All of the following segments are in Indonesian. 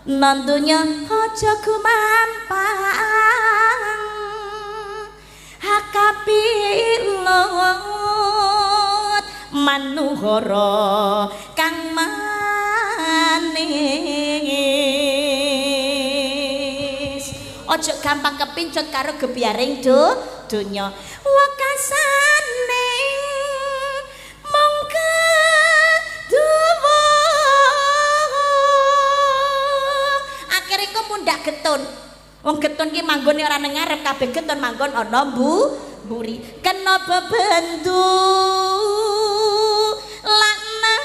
nandunya aja gumampang hakapilot manuhara kang manis aja gampang kepincut karo gebyaring donya wakasane mongke duwa akhire kok mundak getun wong getun ki manggone ora nang ngarep kabeh getun manggon ana mburi kena bebendu laknat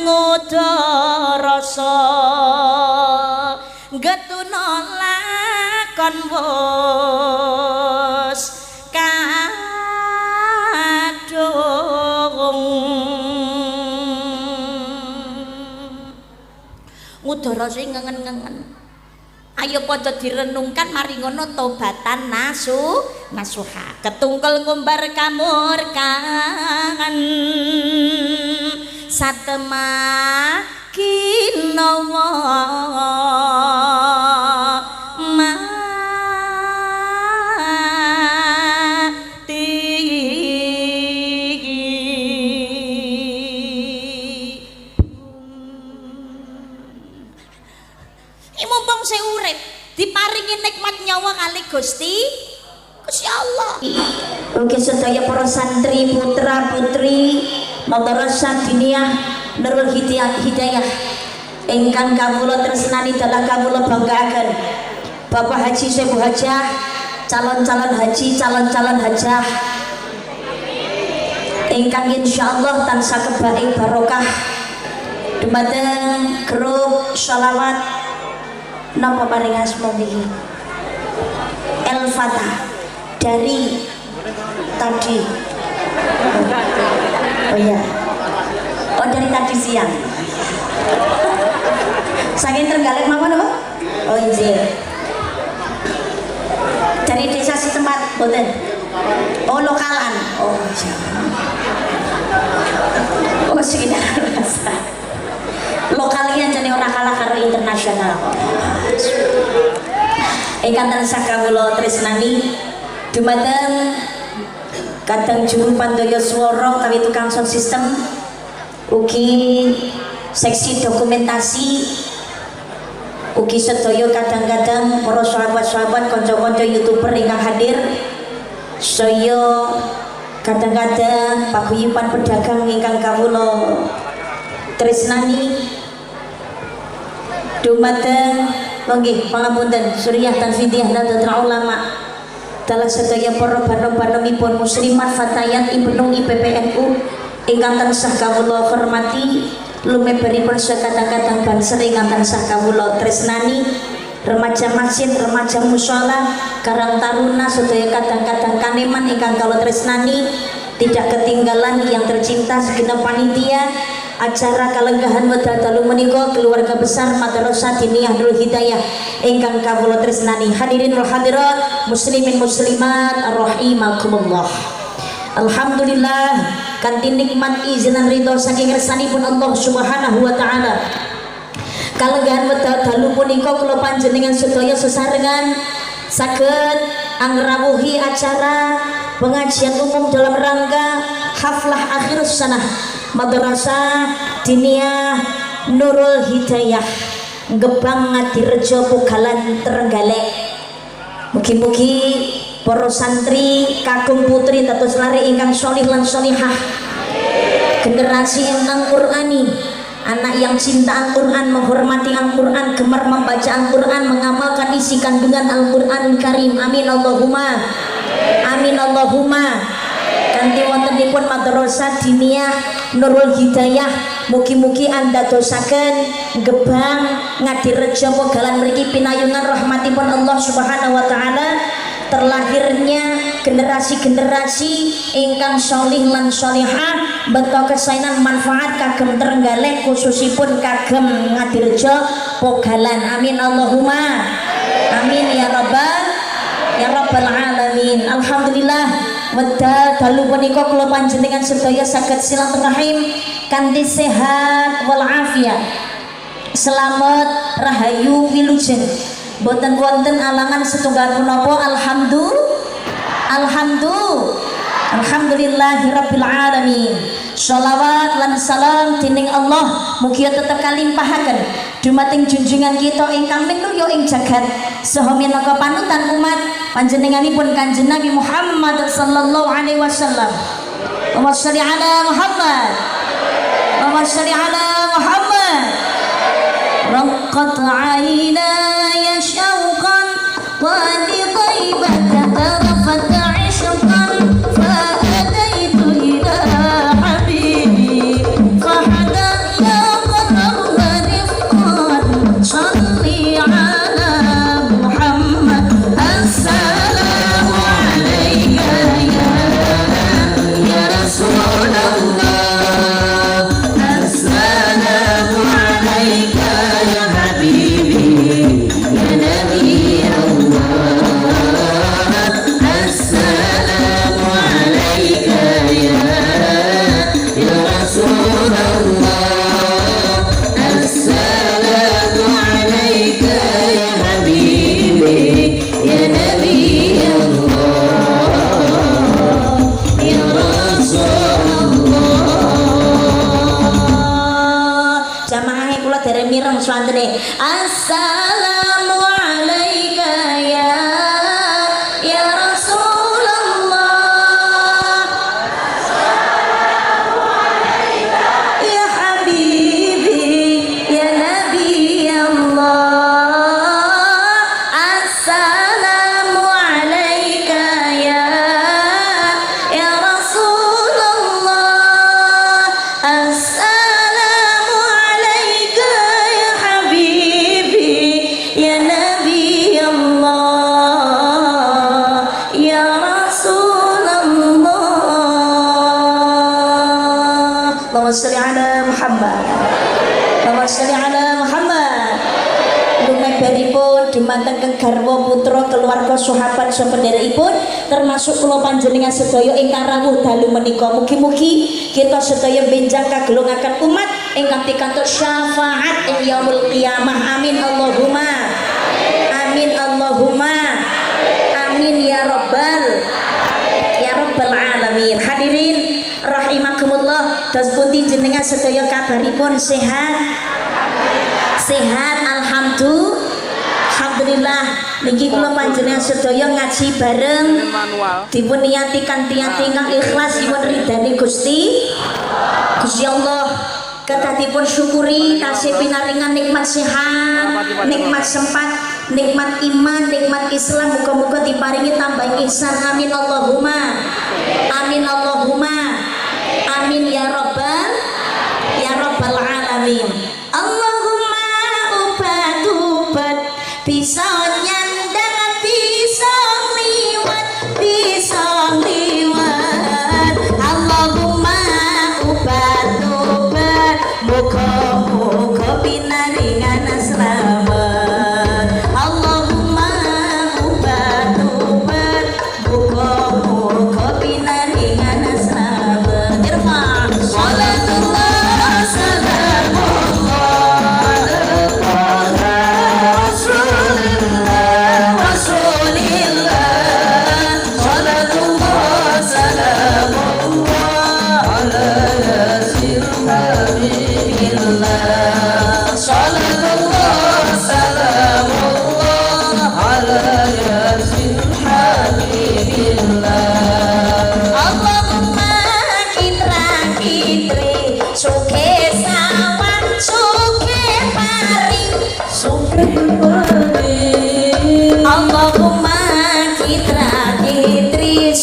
ngudarasa getuna lakon wos kadung ngudarasa ngengen-ngengen ayo padha direnungkan mari ngono tobatan nasuha ketungkel ngumbar kamurkan satema kinawa mumpung saya urip diparingi nikmat nyawa kali Gusti Allah. Oke sedaya para santri putra putri Madrasah Diniyah Nurul Hidayah ingkang kawula tresnani dalah kawula banggaken Bapak Haji Syekh Hajah, calon-calon haji, calon-calon hajah ingkang insyaallah tansah kebaik barokah dumateng grup sholawat napa paring asma niki El-Fatah dari tadi oh ya dari tadi siang saking Trenggalek mawon apa oh iya dari desa setempat boten oh lokalan oh iya oh sekitar lokalnya jadi orang kalah karo internasional ingkang tansah kawula tresnani dumateng kadang juru pandaya swara utawi tukang sound system ugi seksi dokumentasi ugi sedaya kadang-kadang para sahabat-sahabat kanca-kanca youtuber ingkang hadir saya kadang-kadang paguyuban pedagang ingkang kawula tresnani dumateng nggih pangapunten Suriah Tanfidiyah Nahdlatul Ulama dalah sedaya para banom-banomipun muslimat fatayat ibnu IPPNU ingkang tansah kawula hormati lumebaripun sekadang-kadang banser ingkang tansah kawula tresnani remaja masjid, remaja mushola, karang taruna sedaya kadang-kadang kaneman ingkang kawula tresnani tidak ketinggalan yang tercinta segenap panitia acara kalenggahan wedal dalu menika keluarga besar Madrasah Diniyah Nurul Hidayah ingkang kawula tresnani hadirin wal hadirat muslimin muslimat rahimakumullah. Alhamdulillah kanthi nikmat izinan ridho saking ngersanipun Allah Subhanahu wa taala kalenggahan wedal dalu punika kula panjenengan sedaya sesarengan saged angrawuhi acara pengajian umum dalam rangka haflah akhir sanah Madrasah Diniyah Nurul Hidayah Gebang Ngadirejo Pugalan Trenggalek. Mugi-mugi para santri kakung putri dados lare ingkang sholih lan sholihah generasi ingkang Qur'ani anak yang cinta Al-Quran, menghormati Al-Quran, gemar membaca Al-Quran, mengamalkan isi kandungan Al-Quranul Karim. Amin Allahumma amin Allahumma. Kanthi wontenipun Madrasah Diniyah Nurul Hidayah mugi-mugi anda dosaken Gebang Ngadirejo Pugalan mriki pinayungan rahmatipun Allah Subhanahu wa taala terlahirnya generasi-generasi ingkang sholih lan sholihah beto kesainan manfaat kagem Trenggalek khususipun kagem Ngadirejo Pugalan. Amin Allahumma amin ya rabbal alamin. Alhamdulillah wedal dalu punika kula panjenengan sedaya saged silaturahim kanthi sehat walafiat, selamat rahayu wilujeng, boten wonten alangan setunggal punapa. Alhamdulillahirabbil alamin. Sholawat lan salam dening Allah mugi tetep kalimpahaken dumateng junjungan kita ingkang minulya ing jagat saha minangka panutan umat panjenenganipun Kanjeng Nabi Muhammad sallallahu alaihi wasallam. Allahumma shalli ala Muhammad. Allahumma shalli ala Muhammad. Raqqat 'ainaya syauqan wa li thaibata tarafat 'ishqan fa ataitu ila habibi fa hadaya qarra rifqan shalli ala Muhammad. Assalamu alayka ya Rasulullah. Assalamu alayka ya habibi ya nabi Allah. Assalamu alayka ya Rasulullah. Assalamu alayka ya habibi ya nabi Allah ya Rasulullah. Jamaah kula dereng mireng swantene. Assalamu alayka ya Rasulullah. Ya habibi ya nabi Allah. Assalamu alayka ya Rasulullah. Assalamu alayka ya habibi ya nabi Allah ya Rasulullah. Allahumma shalli ala Muhammad. Allahumma shalli ala Muhammad. Lumebaripun dumateng garwa putra keluarga sahabat sapenderekipun termasuk kula panjenengan sedaya ingkang rawuh dalu menika, mugi-mugi kita sedaya benjang kagolongaken umat ingkang pikantuk syafaat ing yaumul qiyamah. Amin Allahumma amin Allahumma amin ya rabbal alamin. Hadirin rahimakumullah, dos pundi jenengan sedaya kabaripun? Sehat alhamdulillah. Niki kula panjenengan sedaya ngaji bareng dipun niyati kanthi ingkang ikhlas dipun ridani Gusti Allah. Kedah dipun syukuri tasih pinaringan nikmat sehat, nikmat sempat, nikmat iman, nikmat Islam, muga-muga diparingi tambah ihsan. Amin Allahumma amin Allahumma amin ya rabbal alamin. Allahumma ubat bisa nyandang bisa liwat. Allahumma ubat muga-muga pinaringan selamat. Allahumma ubat muga-muga pinaringan selamat. Irfa salatullah salamullah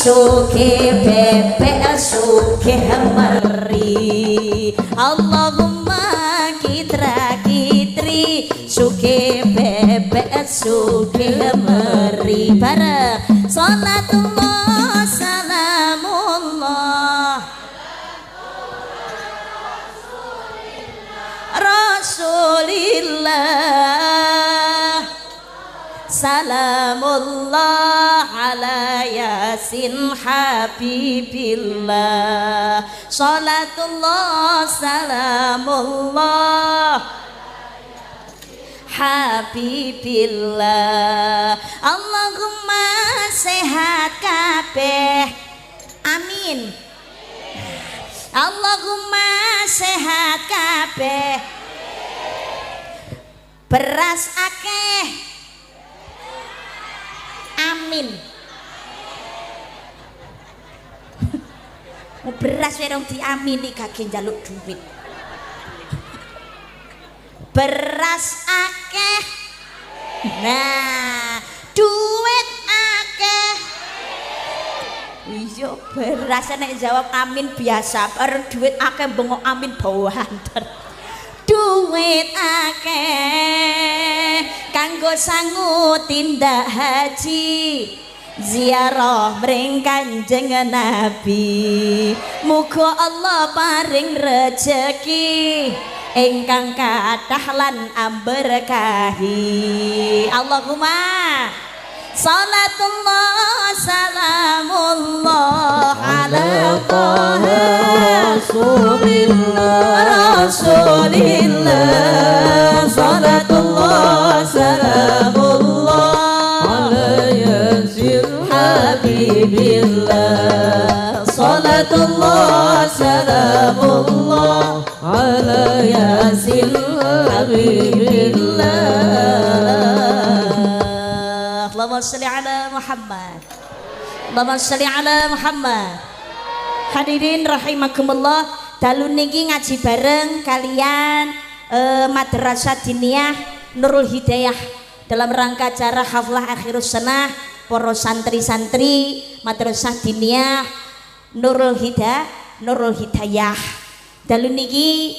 suke bebek suke meri. Allahumma kitra kitri suke bebek suke meri. Bareng salatullah salamullah Rasulillah salamullah ala yasin habibillah Salatullah salamullah Habibillah. Allahumma sehat kabeh. Amin. Allahumma sehat kabeh. Beras akeh. Amin. Beras werong diamini kaki njaluk duit. Beras akeh. Nah, duit akeh. Iya, beras nek jawab amin biasa, bareng duit akeh bengok amin bawanter. Duit akeh kanggo sangu tindak haji. Ziarah mring Kanjeng Nabi, muga Allah paring rejeki ingkang kathah lan amberkahi. Allahumma salatullah salamullah ala taha rasulillah salatullah salamullah Habibillah. Salatullah salamullah ala yasil Habibillah. Allahumma sholli ala Muhammad. Allahumma sholli ala Muhammad. Hadirin rahimakumullah, dalu niki ngaji bareng kalian Madrasah Diniyah Nurul Hidayah dalam rangka acara haflah akhirus sanah para santri-santri Madrasah Diniyah Nurul Hidayah. Dalu niki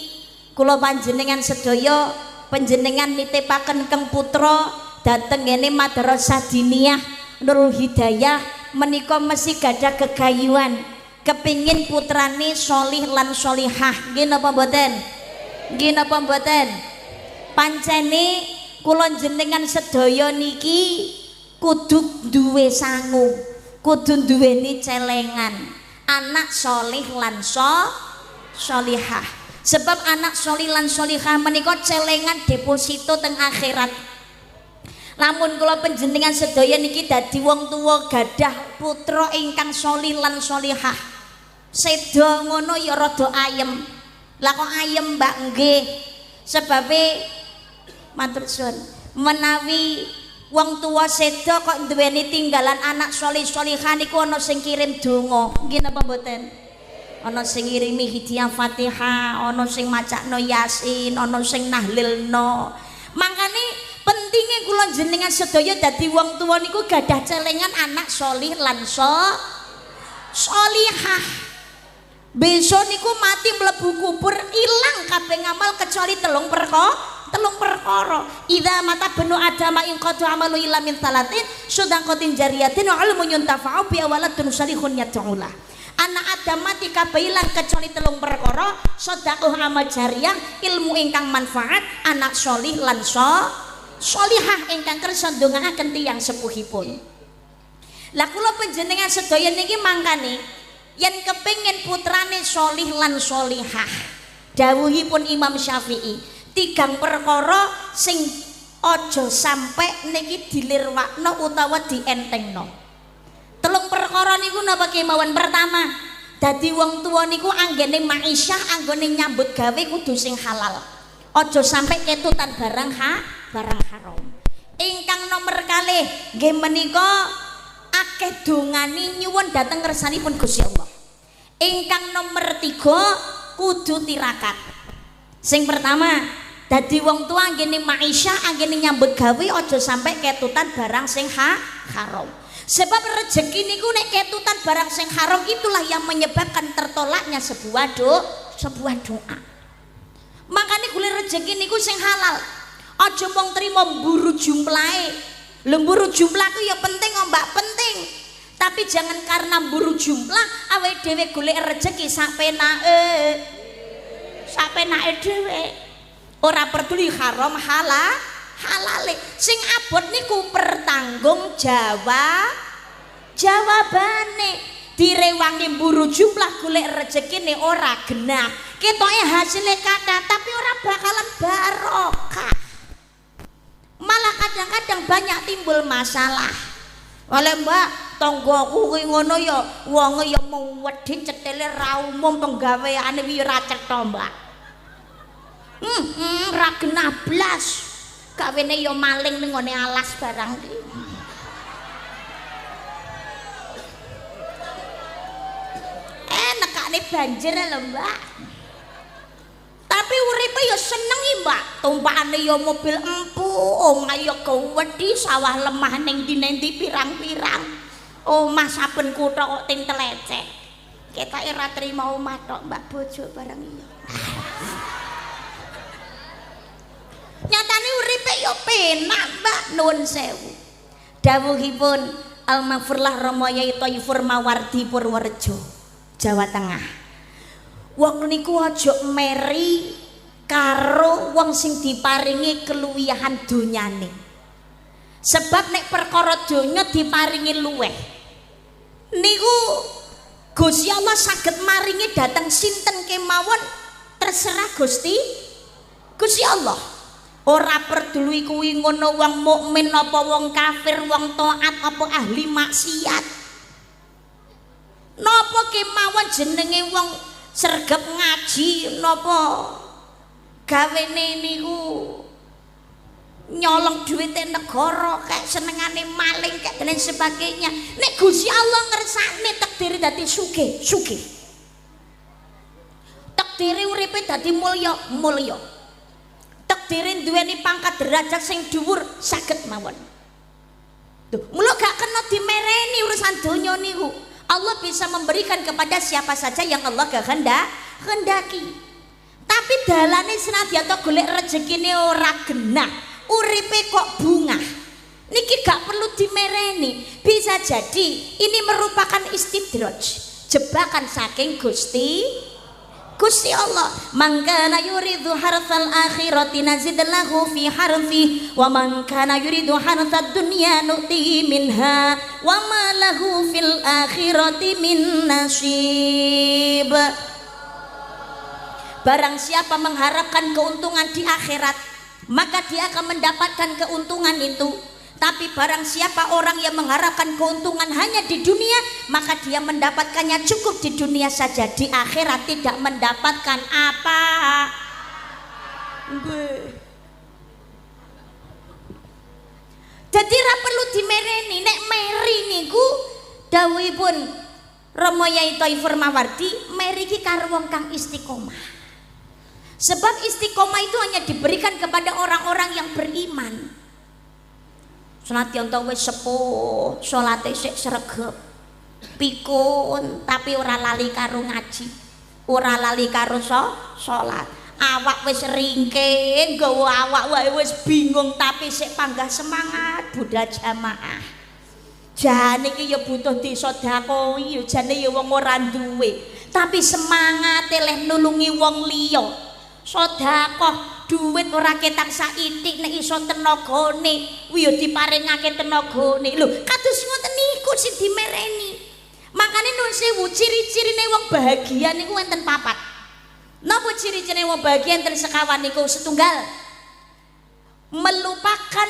kula panjenengan sedaya panjenengan nitipaken keng putra dhateng ngene Madrasah Diniyah Nurul Hidayah menika mesti gadah gegayuhan kepingin putrane sholih lan sholihah. Nggih napa mboten? Nggih napa mboten? Pancene kula jenengan sedaya niki kudu duwe sangu, kudu duweni celengan anak sholih lan sholihah. Sebab anak sholih lan sholihah menika celengan deposito teng akhirat. Lamun kula panjenengan sedaya niki dadi wong tuwa gadah putra ingkang sholih lan sholihah, seda ngono ya rada ayem. Lah kok ayem Mbak? Nggih, sebabe matur suwun menawi wong tua seda kok duweni tinggalan anak sholih sholihah niku ana sing kirim donga. Nggih napa mboten? Ana sing ngirimi hidayah Fatihah, ana sing macakno Yasin, ana sing nahlilno. Mangkane pentinge kula jenengan sedaya dadi wong tua niku gadah celengan anak sholih lan sholihah. Besok niku mati mlebu kubur ilang kabeh ngamal kecuali telung perkara. Idza mata benu adama in qadu amalu illa min salatin sadaqatin jariyatin wa ilmun yuntafa'u bi waladun salihun yad'ulah. Anak Adam mati kabeh ilang kecuali telung perkara, sedekah amal jariyah, ilmu ingkang manfaat, anak sholih lan sholihah ingkang kersa ndongaaken tiyang sepuhipun. Lah kula panjenengan sedaya niki mangkane yen kepengin putrane sholih lan sholihah, dawuhipun Imam Syafi'i, tigang perkara sing aja sampai niki dilirwakno utawa dientengno. Telung perkara niku napa kemawon? Pertama, dadi wong tuwa niku anggene ma'isyah, anggone nyambut gawe kudu sing halal. Aja sampai ketutan barang haram. Ingkang nomor kalih nggih menika akeh dongane nyuwun dhateng kersanipun Gusti Allah. Ingkang nomor 3 kudu tirakat. Sing pertama, dadi wong tua anggene ma'isyah, anggene nyambut gawe aja sampai ketutan barang sing haram. Sebab rezeki niku nek ketutan barang sing haram itulah yang menyebabkan tertolaknya sebuah doa. Makanya golek rezeki niku sing halal. Aja mung trimo mburu jumlahe. Lemburu jumlah ku ya penting Mbak, penting. Tapi jangan karena mburu jumlah awake dhewe golek rezeki sapenake dhewe. Ora peduli haram halale. Sing abot niku pertanggung jawabane. direwangi mburu jumlah golek rezekine ora genah ketoke hasilnya kathah tapi ora bakalan barokah malah kadang-kadang banyak timbul masalah oleh mbak tanggoku kuwi ngono ya wonge ya mau wedi cetile ra umum penggaweane wi ora cetha mbak ra genah blas gawene ya maling ning ngone alas barang iki nekane banjir lho mbak tapi uripe ya seneng iki mbak tumpakane ya mobil empu omah ya gawedhi sawah lemah ning ndi-ndi pirang-pirang omah saben kutha kok ting telecek ketoke ra trima omah tok mbak bojo bareng iya nyatane uripe ya penak mbak nuwun sewu dawuhipun Al-Maghfurlah Rama Yai Thaifur Mawardi Purworejo Jawa Tengah. Wong niku aja meri karo wong sing diparingi keluwihan donyane. Sebab nek perkara donya diparingi luweh. Niku Gusti Allah saged maringi dhateng sinten kemawon terserah Gusti Allah. Ora peduli kuwi ngono wong mukmin apa wong kafir, wong taat apa ahli maksiat. Napa kemawon jenenge wong sregep ngaji napa gawene niku nyolong duwite negara kayak senengane maling kayak dan sebagainya nek Gusti Allah ngersakne takdire dadi sugih takdire uripe dadi mulya takdire duweni pangkat derajat sing dhuwur saged mawon tuh mula gak kena dimereni urusan donya niku Allah bisa memberikan kepada siapa saja yang Allah kehendaki. Tapi dalane senadyan golek rezekine ora genah, uripe kok bungah. Niki gak perlu dimereni. Bisa jadi ini merupakan istidraj, jebakan saking Gusti Allah. Man kana yuridu hartsal akhirati nazid lahu fi harthi wa man kana yuridu hartsad dunya nu'ti minha wa ma lahu fil akhirati min nasib. Barang siapa mengharapkan keuntungan di akhirat maka dia akan mendapatkan keuntungan itu. Tapi barang siapa orang yang mengharapkan keuntungan hanya di dunia maka dia mendapatkannya cukup di dunia saja, di akhirat tidak mendapatkan apa. Jadi ra perlu dimereni nek meri niku dawuhipun Rama Yai Thaifur Mawardi meri iki karo wong kang istiqomah. Sebab istiqomah itu hanya diberikan kepada orang-orang yang beriman. Senadyan to wis sepuh, salate sik sregep. Pikun tapi ora lali karo ngaji. Ora lali karo salat. Awak wis ringkih, nggawa awak wae wis bingung tapi sik panggah semangat budal jamaah. Jane iki ya butuh disedakoi, ya jane ya wong ora duwe. Tapi semangat leh nulungi wong liya. Sedekah duit ora ketak saitik nek iso tenagane kuwi ya diparingake tenagane lho kados ngoten niku sing dimereni makane nun sewu ciri-cirine wong bahagia niku enten papat napa ciri-cirine wong bahagia enten sekawan niku setunggal melupakan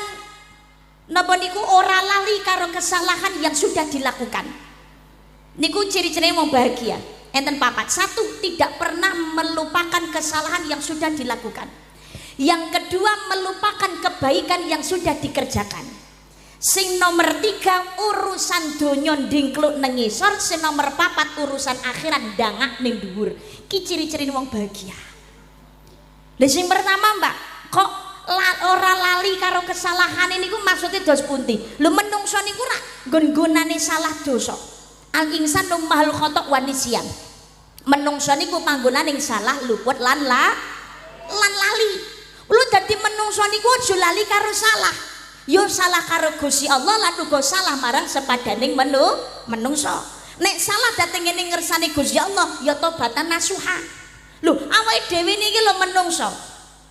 napa niku ora lali karo kesalahan yang sudah dilakukan niku ciri-cirine wong bahagia enten papat. Satu, tidak pernah melupakan kesalahan yang sudah dilakukan. Yang kedua, melupakan kebaikan yang sudah dikerjakan. Sing nomor 3, urusan donya ndingkluk nang ngisor. Sing nomor 4, urusan akhirat ndangak ning dhuwur. Ki ciri-ciri wong bahagia. Lha sing pertama, Mbak, kok ora lali karo kesalahan niku maksudnya dos pundi? Lho menungso niku rak nggon-nggonane salah dosa. Al insan mahal khotok wa nisyan. Menungso niku panggonan ing salah luput lan lali. Lu dadi menungso niku aja lali karo salah. Yo salah karo Gusti Allah lan uga salah marang sepadaning menungso. Nek salah dateng ngene ngersane Gusti Allah ya tobatan nasuha. Lho awake dhewe niki lho menungso.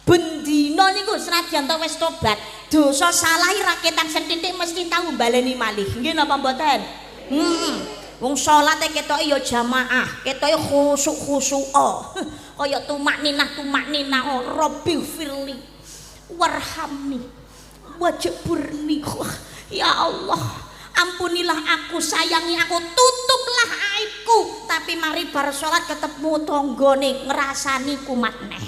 Bendina niku senadyan to wis tobat, dosa salah ra ketang sethithik mesti tahu baleni malih. Nggih napa mboten? Wong salate ketoke ya jamaah, ketoke khusuk-khusuk. Kaya tumakninah Rabbi firli warhamni wajburni. Ya Allah, ampunilah aku, sayangi aku, tutuplah aibku. Tapi mari bar salat ketemu tanggane ngrasani kumat neh.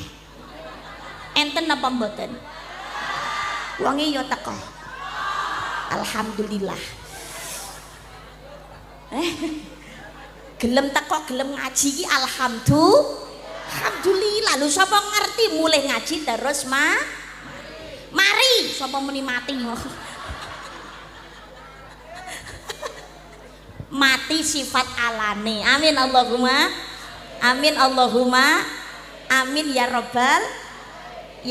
Enten apa mboten? Wonge ya teko. Alhamdulillah. Gelem teko gelem ngaji ki alhamdulillah. Lho sapa ngerti mulih ngaji terus mari sapa muni mati. Mati sifat alane. Amin Allahumma amin ya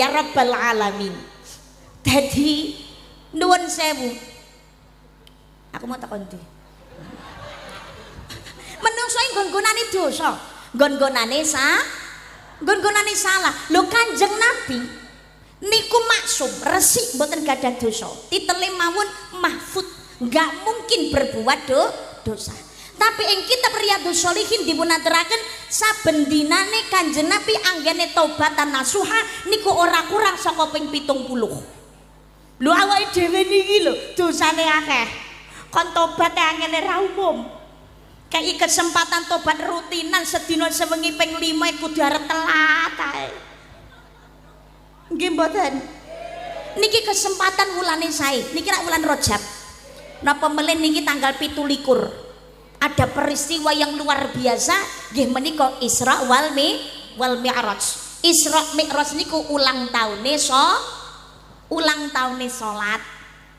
rabbal alamin. Dadi nuwun sewu, aku mau takon ndi? Menungso nggon-gonane dosa, nggon-gonane salah. Lho Kanjeng Nabi niku maksum, resik mboten gadah dosa. Titele mawon mahfud, enggak mungkin berbuat dosa. Tapi ing kitab Riyadhus Shalihin dipunaturaken saben dinane Kanjeng Nabi anggene taubatan nasuha niku ora kurang saka ping 70. Lho awake dhewe niki lho dosane akeh. Kon tobat anggene ra umum. Kayak kesempatan tobat rutinan sedina sewengi ping 5 kudu arep telat ae. Nggih mboten? Niki kesempatan wulane sae. Niki rak wulan Rajab. Napa melih niki tanggal 17. Ada peristiwa yang luar biasa nggih menika Isra wal Mi'raj. Isra Mi'raj niku ulang taune salat.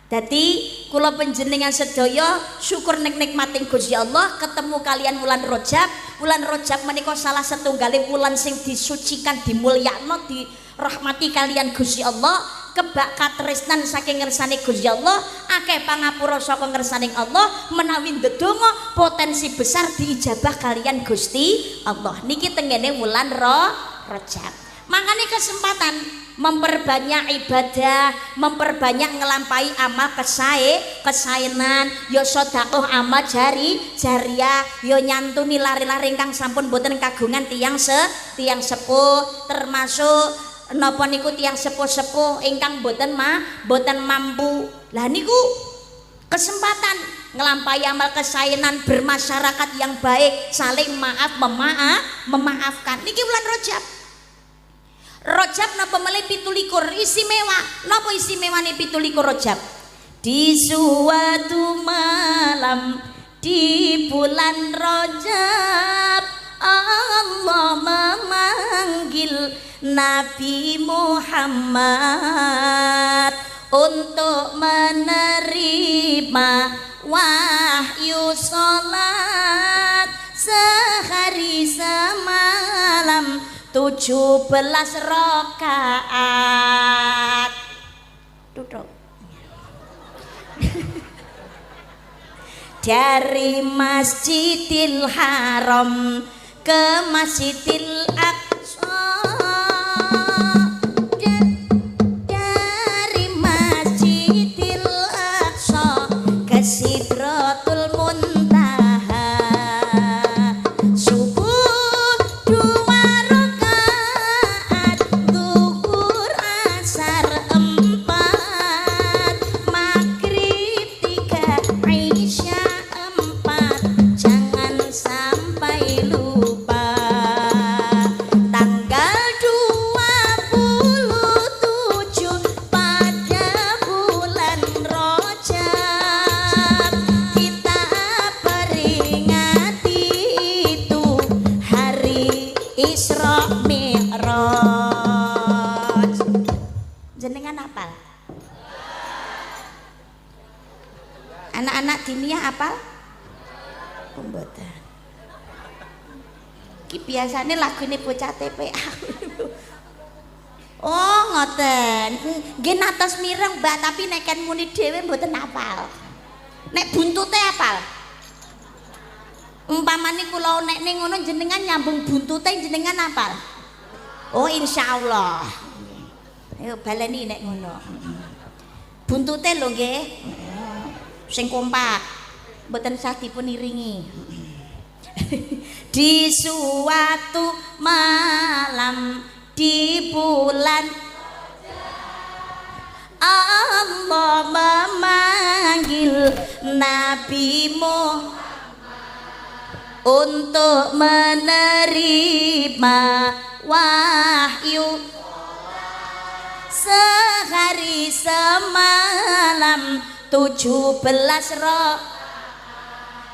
Dadi kula panjenengan sedaya syukur nikmating Gusti Allah ketemu kalian wulan Rajab. Wulan Rajab menika salah setunggaling wulan sing disucikan, dimulyakno, dirahmati kalian Gusti Allah. Kebak katresnan saking ngersane Gusti Allah, akeh pangapura saka ngersaning Allah, menawi ndedonga potensi besar diijabah kalian Gusti Allah. Niki tengene wulan Rajab. Makanya kesempatan memperbanyak ibadah, memperbanyak ngelampai amal kesaenan, yo sedekah amal jariah, yo nyantuni lari-lari ingkang sampun boten kagungan tiang sepuh, termasuk napa niku tiang sepuh-sepuh ingkang boten mampu. Lah niku kesempatan ngelampai amal kesaenan, bermasyarakat yang baik, saling memaafkan. Niki bulan Rajab napa melih 17 istimewa. Napa istimewane 17 Rajab? Di suatu malam di bulan Rajab Allah memanggil Nabi Muhammad untuk menerima wahyu salat sehari semalam 17 rakaat. Duduk. Dari Masjidil Haram ke Masjidil Aqsa, dari Masjidil Aqsa ke Sidratul Muntaha. Subuh 2 rakaat, zuhur asar 4, maghrib 3, isya 4. Jangan sampai lupa tanggal 27 pada bulan Rajab kita peringati itu hari Isra Mi'raj. Jenengan hafal? Anak-anak diniyah hafal? Mboten. Ki biasane lagune bocah TPA. Oh, ngoten. Nggih natos mireng, Mbak, tapi nek kan muni dhewe mboten hafal. Nek buntute hafal. Umpamane kula nek ning ngono jenengan nyambung buntute jenengan hafal. Oh, insyaallah. Ayo baleni nek ngono. Buntute lho nggih. Sing kompak. Mboten sah dipun iringi. di suatu malam di bulan Allah memanggil Nabi Muhammad untuk menerima wahyu sehari semalam 17 roh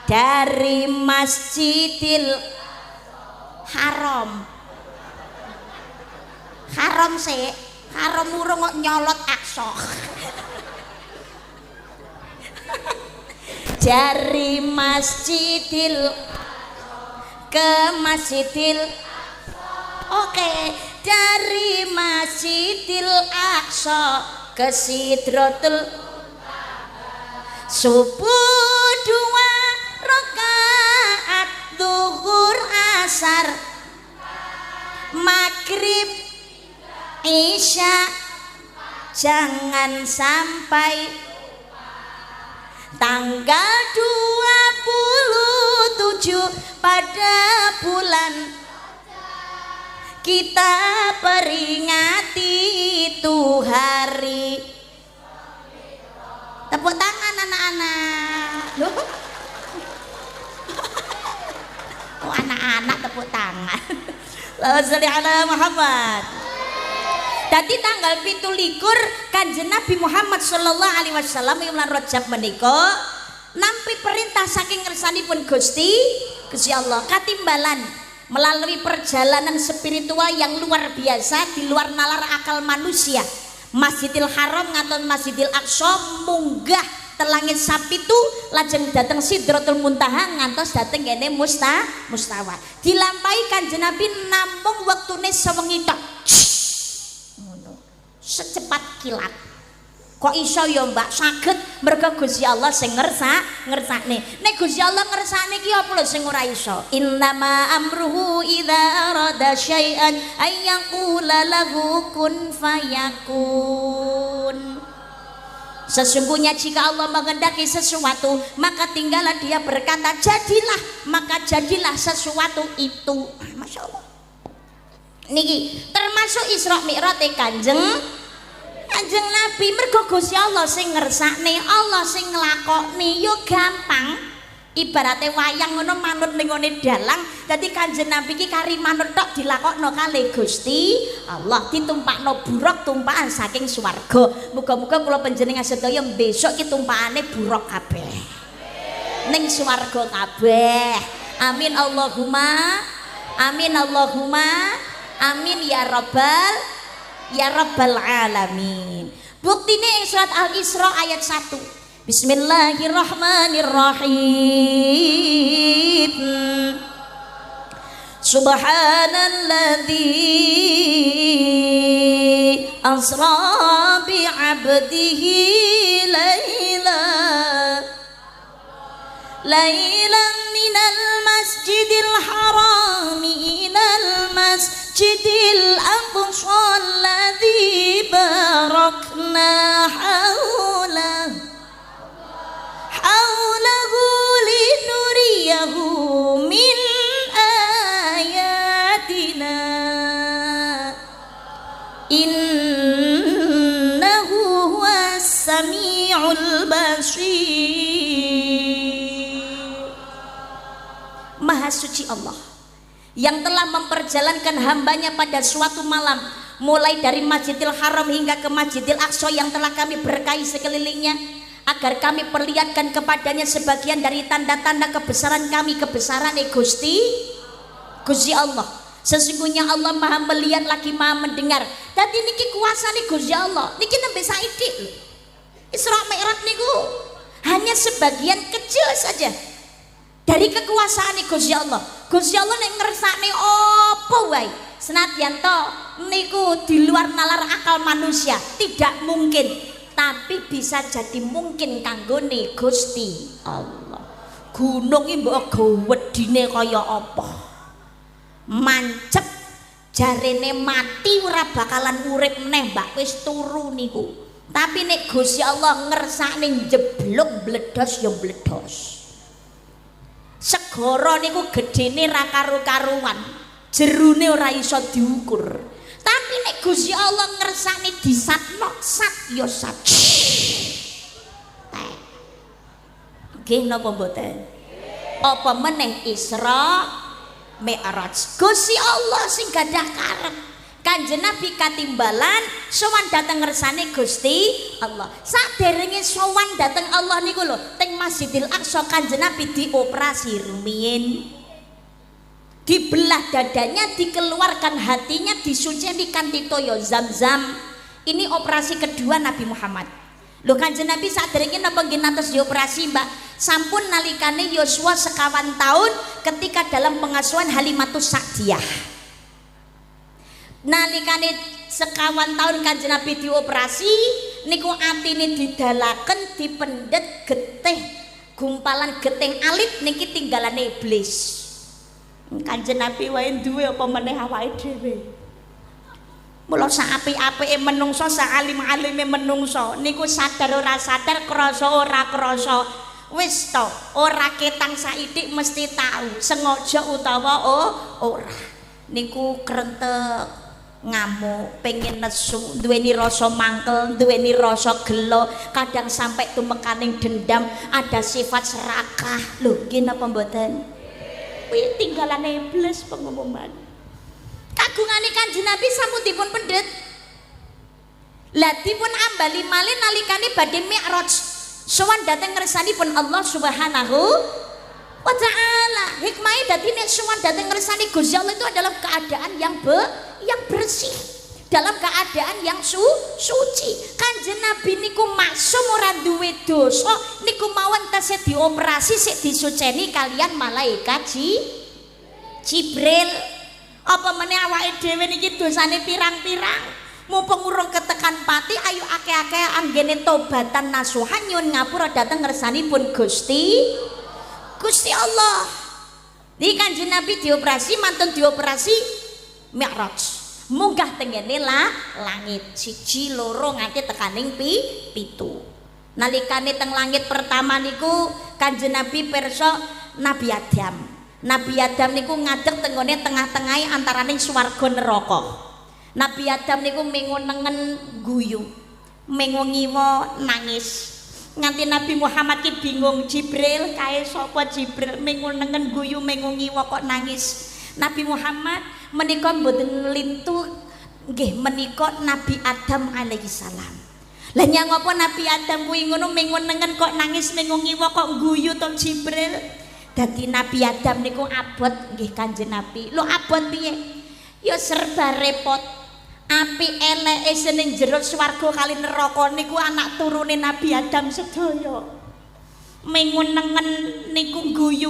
dari Masjidil Haram. Haram sih, haram urung kok nyolot Aqsa. Dari Masjidil ke Masjidil, oke, dari Masjidil Aqsa ke Sidratul subuh 2 rakaat, zuhur asar maghrib isya, jangan sampai tanggal 27 pada bulan kita peringati itu hari. Tepuk tangan anak-anak. Oh, anak-anak tepuk tangan. Allahumma sholli ala Muhammad. Dadi tanggal 17 Kanjeng Nabi Muhammad sallallahu alaihi wasallam bulan Rajab menika nampi perintah saking ngersanipun Gusti Allah katimbalan melalui perjalanan spiritual yang luar biasa di luar nalar akal manusia. Masjidil Haram ngantos Masjidil Aqsa munggah telangit sapitu lajeng dateng Sidratul Muntaha ngantos dateng kene Mustawa. Dilampahi Kanjeng Nabi namung wektune sewengi tok. Secepat kilat. Kok iso ya Mbak saged mergo Gusti Allah sing ngersakne. Nek Gusti Allah ngersakne ki apa lho sing ora iso? Innama amruhu idza arada syai'an ay yaqula lahu kun fayakun. Sesungguhnya jika Allah menghendaki sesuatu maka tinggallah dia berkata jadilah, maka jadilah sesuatu itu. Masya Allah. Niki termasuk Isra Mi'raj Kanjeng Nabi mergo Gusti Allah sing ngersakne, Allah sing nglakokne yo gampang. Ibarate wayang ngono manut ning ngene dalang, dadi Kanjeng Nabi iki kari manut tok dilakokno kalih Gusti Allah, ditumpakno buruk tumpakan saking swarga. Muga-muga kula panjenengan sedaya besok iki tumpakane buruk kabeh. Ning swarga kabeh. Amin Allahumma. Amin Allahumma. Amin ya rabbal alamin. Buktine surat Al-Isra ayat 1. Bismillahirrahmanirrahim. Subhanalladzi asra bi 'abdihi lailan minal masjidil harami ilal masjidil aqsa alladzi barakna haulahu linuriyahu min ayatina innahu huwas samiul basir. Maha suci Allah yang telah memperjalankan hambanya pada suatu malam mulai dari Masjidil Haram hingga ke Masjidil Aqsa yang telah kami berkahi sekelilingnya agar kami perlihatkan kepadanya sebagian dari tanda-tanda kebesaran kami, kebesaran Gusti Allah. Sesungguhnya Allah maha melihat lagi maha mendengar. Tadi niki kuasane Gusti Allah niki nembe saiki lho. Isra Mi'raj niku hanya sebagian kecil saja dari kekuasaan Gusti Allah. Gusti Allah nek ngersakne apa wae senadyan to niku di luar nalar akal manusia tidak mungkin, tapi bisa jadi mungkin kanggone Gusti Allah. Gunung iki mbok gedine kaya apa? Mancep jarene mati ora bakalan urip meneh mbak, wis turu niku. Tapi nek Gusti Allah ngersakne jeblok bledos ya bledos. Segara niku gedene ra karu-karuan, jerune ora iso diukur. Tapi nek Gusti Allah ngersani disatno sat ya sat. Nggih napa mboten? Apa meneh Isra Mi'raj. Gusti Allah sing gadah karep. Kanjeng Nabi katimbalan sowan dateng ngersane Gusti Allah. Saderenge sowan dateng Allah niku lho, teng Masjidil Aqsa Kanjeng Nabi dioperasi rumiyin. Dibelah dadanya, dikeluarkan hatinya, disuceni kanthi toya Zam-zam. Ini operasi kedua Nabi Muhammad. Lho Kanjeng Nabi saderenge napa nggih nantos dioperasi, Mbak? Sampun nalikane Yosua sekawan tahun ketika dalam pengasuhan Halimatus Sa'diyah. Nalikane sekawan tahun Kanjeng Nabi dioperasi niku atine didalaken dipendet getih gumpalan getih alit niki tinggalane iblis. Kanjeng Nabi wae duwe apa meneh awake dhewe. Mula saapik-apike menungso saalim-alime menungso niku sadar ora sadar krasa ora krasa wis to ora ketang saidik mesti tahu sengaja utawa ora niku krentek ngamuk, pengen nesu, duweni rasa mangkel, duweni rasa gelo, kadang sampai tumekaning dendam, ada sifat serakah. Lho, nggih napa mboten? Kuwi tinggalane iblis pengumuman. Kagungane Kanjeng Nabi sampun dipun pendet. Lah dipun ambali malih nalikane badhe Mi'raj. Sowan dhateng ngersanipun Allah Subhanahu wa ta'ala. Hikmahe dadi nek sowan dhateng ngersani Gusti Allah itu adalah keadaan yang bersih, dalam keadaan yang suci. Kanjeng Nabi niku maksum ora duwe dosa, niku mawon tasih dioperasi sik disuceni kalian malaikat Jibril. Apa meneh awake dhewe niki dosane pirang-pirang. Mumpung urung ketekan pati, ayo akeh-akeh anggene tobatan nasuhan nyuwun ngapura dhateng ngersanipun Gusti Allah. Di Kanjeng Nabi dioperasi, mantun dioperasi Mi'raj. Munggah tengene langit 1, 2 nganti tekaning 7. Nalikane teng langit pertama niku Kanjeng Nabi pirsa Nabi Adam. Nabi Adam niku ngadeg tenggone tengah-tengahe antaraning swarga neraka. Nabi Adam niku mengunengen guyu, mengungiwa nangis. Nganti Nabi Muhammad ki bingung, Jibril kae sapa Jibril mengunengen guyu mengungiwa kok nangis. Nabi Muhammad menika mboten lintu nggih menika Nabi Adam alaihi salam. Lah nyang apa Nabi Adam kuwi ngono mengunengen kok nangis mengungiwa kok guyu to Jibril. Dadi Nabi Adam niku abot nggih Kanjeng Nabi. Lho abot piye? Ya serba repot. Api eleke seneng jero swarga kali neraka niku anak turune Nabi Adam sedaya. Mengunengen niku guyu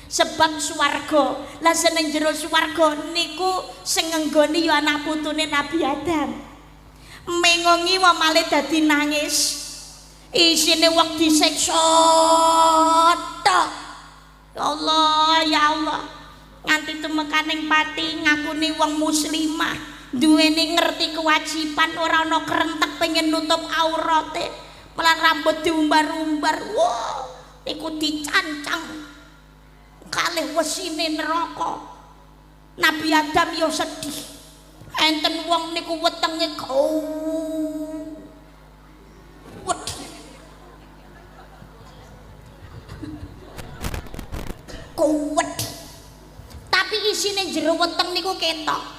sebab swarga. Lah seneng jero swarga niku sing ngenggoni ya anak putune Nabi Adam. Mengongi wa malih dadi nangis. Isine wong disiksa tok. Ya Allah, ya Allah. Nganti tumekaning pati ngakuni wong muslimah. Duweni ngerti kewajiban ora ana kerentek pengen nutup aurate. Malah rambut diumbar-umbar. Wah, iku dicancang. Kalih wesine neraka. Nabi Adam yo sedih. Enten wong niku wetenge kuwet. Tapi isine jero weteng niku ketok.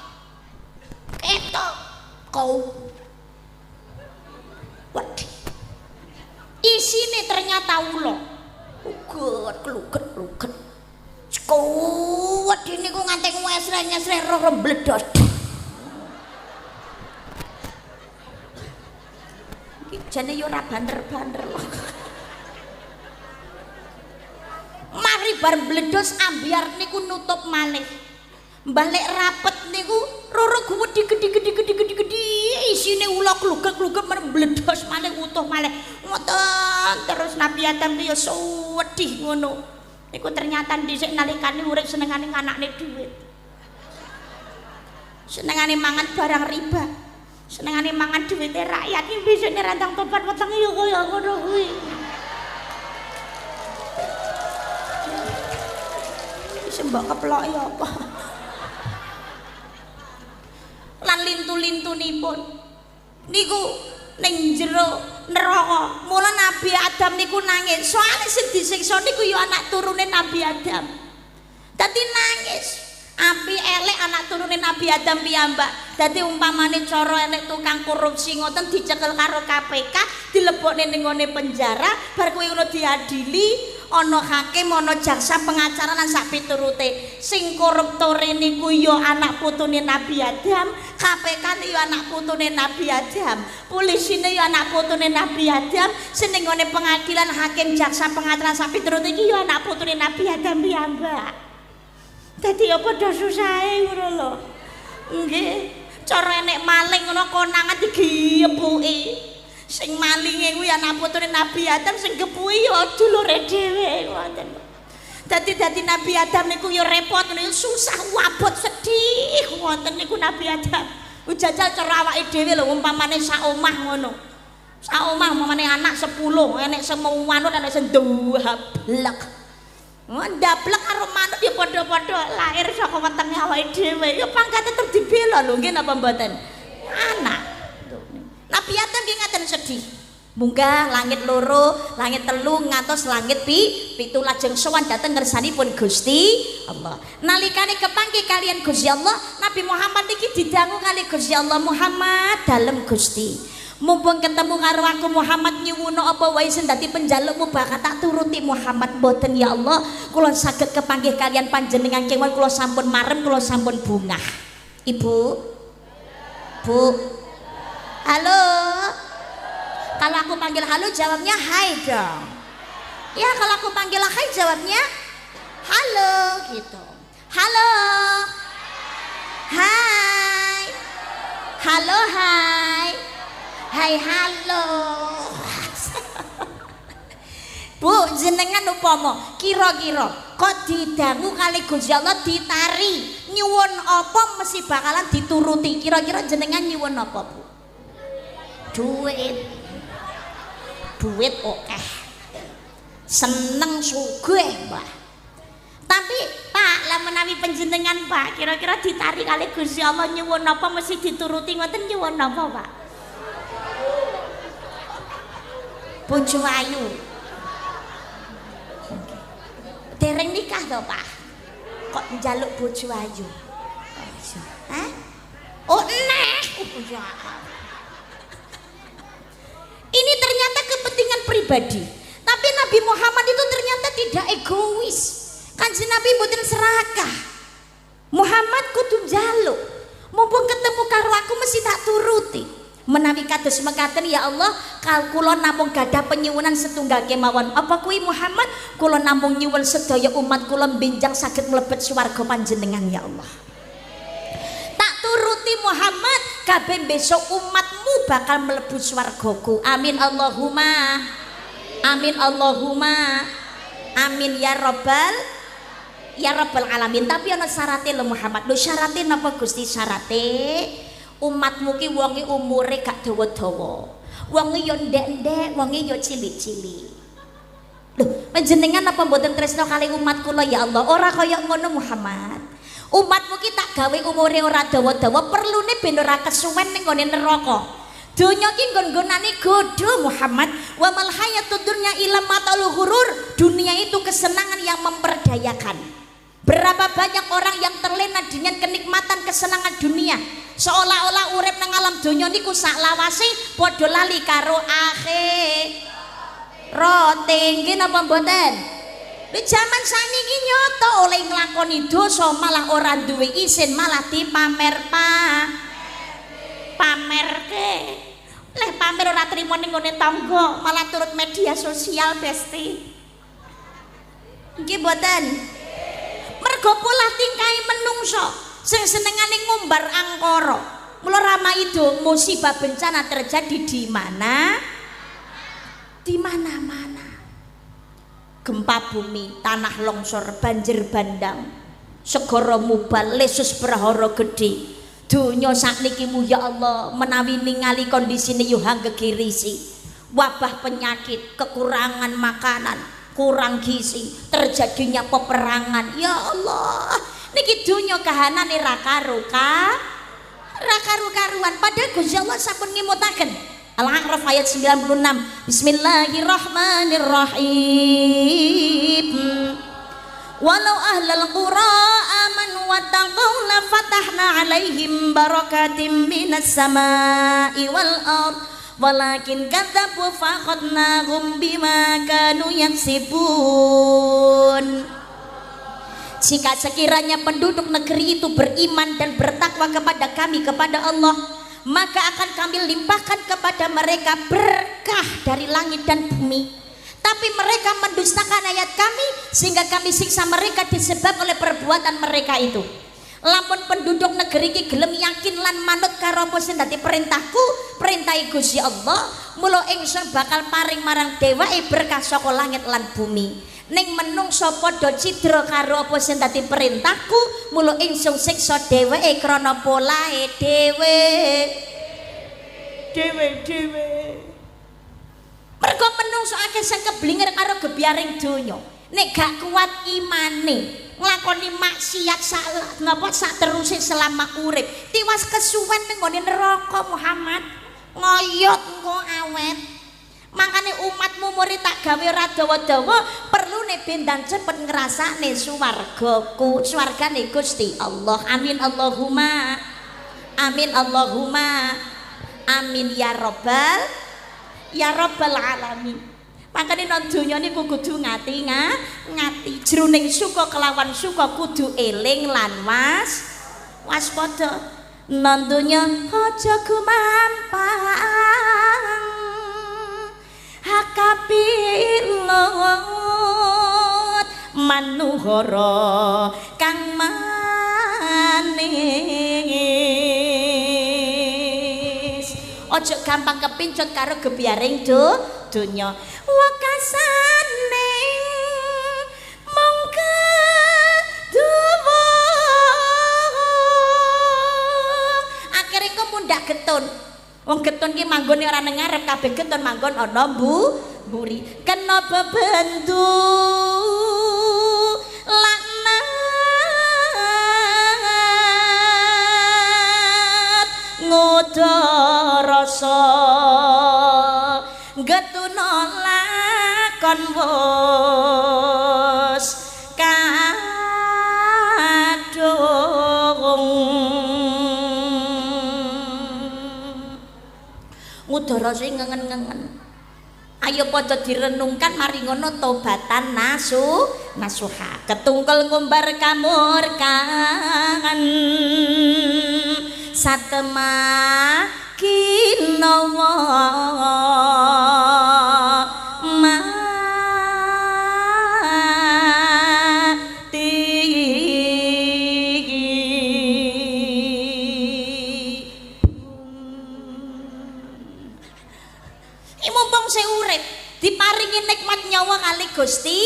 Isine ternyata ulo. Kluget. Kuwet niku nganti wesre-nyesre roh mbledos. Jane yo ora bander-bander. Mari bar mbledos ambiar niku nutup malih. Balik rapet niku roro gede isine ula kluget-kluget mbledos malih utuh malih. Ngoten terus Nabi Adam yo sedih ngono. Iku ternyata dhisik nalikane urip senengane anakne dhuwit. Senengane mangan barang riba. Senengane mangan dhuwite rakyat iki besok rantang tobat wetenge yo kaya ngono kuwi. mbok keplok ya apa. Lan lintu-lintunipun niku ning jero neraka. Mula Nabi Adam niku nangis. Soale sing disiksa niku ya anak turune Nabi Adam. Dadi nangis. Api elek anak turune Nabi Adam piyambak. Dadi umpamane cara elek tukang korupsi ngoten dicekel karo KPK, dilebokne ning ngone penjara, bar kuwi ngono diadili, ana hakim, ana jaksa, pengacara lan sak piturute. Sing koruptore niku ya anak putune Nabi Adam, KPK ya anak putune Nabi Adam, polisine ya anak putune Nabi Adam, sing ning ngone pengadilan, hakim, jaksa, pengacara sak piturute iki ya anak putune Nabi Adam piyambak. Dadi apa padha susahe ngono lho. Nggih, cara enek maling ngono konangan digepuki. Sing malinge kuwi anak putune Nabi Adam, sing gepuki ya dulure dhewe ngoten. Dadi Nabi Adam niku ya repot niku susah wabot sedih ngoten niku Nabi Adam. Jajal cara awake dhewe lho umpamane sak omah ngono. Sak omah umpamane anak 10, enek sing mau manut enek sing ndablek. Ndablek karo manut ya padha-padha lahir saka wetenge awake dhewe. Ya pangkate tetep dibela lho nggih napa mboten? Anak. Nabi Adam nggih ngaten sedih. Munggah langit loro, langit telu ngantos langit pitu lajeng sowan dhateng ngersanipun Gusti Allah. Nalikane kepanggih kalian Gusti Allah, Nabi Muhammad niki didangu kali Gusti Allah, Muhammad dalem Gusti. Mumpung ketemu karo aku Muhammad nyuwuna apa wae sing dadi penjalukmu bakal tak turuti Muhammad. Mboten ya Allah, kula saged kepanggih kalian panjenengan kenging kula sampun marem, kula sampun bungah. Ibu. Bu. Halo. Kalau aku panggil halo jawabnya hai dong. Ya kalau aku panggil hai jawabnya halo gitu. Halo. Hai. Halo hai. Hai halo. Bu jenengan upama kira-kira kok didangu kali Gusti Allah ditari nyuwun apa mesti bakalan dituruti. Kira-kira jenengan nyuwun apa Bu? Duit. Duit akeh. Seneng sugih Mbah. Tapi Pak lah menawi panjenengan Pak kira-kira ditari kali Gusti Allah nyuwun apa mesti dituruti ngoten nyuwun apa Pak? Bojo ayu. Dereng nikah to, Pak? Kok njaluk bojo ayu? Hah? Oh, neh. Ini ternyata kepentingan pribadi. Tapi Nabi Muhammad itu ternyata tidak egois. Kanjeng Nabi mboten serakah. Muhammad kudu njaluk. Mumpung ketemu karo aku mesti tak turuti. Menawi kados mekaten ya Allah, kula namung gadah penyuwunan setunggal kemawon. Apa kuwi Muhammad? Kula namung nyuwun sedaya umat kula benjang saged mlebet swarga panjenengan ya Allah. Tak turuti Muhammad, kabeh besok umatmu bakal mlebu swargaku. Amin Allahumma. Amin Allahumma. Amin ya rabbal alamin. Tapi ana syaraté lho Muhammad. Lho syaraté napa Gusti syaraté? Umatmu ki wonge umure gak dawa-dawa. Wonge yo ndek-ndek, wonge yo cilik-cilik. Lho, panjenengan apa mboten tresno kali umat kula ya Allah? Ora kaya ngono Muhammad. Umatmu ki tak gawe umure ora dawa-dawa, perlune ben ora kesuwen ning gone neraka. Donya ki nggon-nggonane godho Muhammad. Wa mal hayatud dunya illa matalul ghurur. Dunia itu kesenangan yang memperdayakan. Berapa banyak orang yang terlena dengan kenikmatan kesenangan dunia, seolah-olah urip nang alam donya niku sak lawase padha lali karo akhirat. Nggih napa mboten? Di zaman saniki nyoto oleh nglakoni dosa malah ora duwe isin, malah pamerke. Leh pamer ora trimo ning ngene tangga, malah turut media sosial Besti. Nggih mboten? Mergo pola tingkahe menungso sing senengane ngumbar angkara. Mula rama itu musibah bencana terjadi di mana? Di mana-mana. Gempa bumi, tanah longsor, banjir bandang, segara mubal, lesus prahara gedhe. Donya sakniki mu ya Allah menawi ningali kondisine yo hanggegirisi. Wabah penyakit, kekurangan makanan, kurang gizi, terjadinya peperangan. Ya Allah, niki dunya kahanane ra karu-karuan. Padahal Gusti Allah sampun ngimutaken. Al-A'raf ayat 96. Bismillahirrahmanirrahim. Walau ahlal qura amanu wattaqau la fatahna alaihim barakatim minas samai wal ard walakin kadzabu faqadnahum bima kanu yaksibun. Jika sekiranya penduduk negeri itu beriman dan bertakwa kepada kami, kepada Allah, maka akan kami limpahkan kepada mereka berkah dari langit dan bumi. Tapi mereka mendustakan ayat kami sehingga kami siksa mereka disebab oleh perbuatan mereka itu. Lamun penduduk negeri iki gelem yakin lan manut karo apa sing dadi perintahku, perintah Gusti Allah, mula ingsun bakal paring marang dheweke berkah saka langit lan bumi. Ning menungso padha cidra karo apa sing dadi perintahku, mula ingsun siksa dheweke krana polahe dhewe. Mergo menungso akeh sing keblinger karo gebyaring donya. Nek gak kuat imane, nglakoni maksiat salah napa sak teruse selama urip, tiwas kesuwen ning nggone neraka Muhammad. Ngoyot engko awet. Makane umatmu murid tak gawe ora dawa-dawa, perlu nek bendan cepet ngrasakne swargaku, swargane Gusti Allah. Amin Allahumma. Amin Allahumma. Amin ya Rabbal alamin. Makane nang donya niku kudu ngati jroning suka kelawan suka kudu eling lan waspada. Nang donya aja gumampang hakapilot manuhara kang manis. Ojo gampang kepincut karo gebyaring donya. Wakasane mongko duwa akhire kok mundak getun. Wong getun ki manggone ora nang ngarep, kabeh getun manggon ana mburi. Kena bebendu laknat ngudarasa getuna lakon wos kadung ngudara sing ngengen-ngengen. Ayo padha direnungkan, mari ngono tobatan nasuha ketungkel ngumbar kamurkan satema kinawa diparingi nikmat nyawa kali Gusti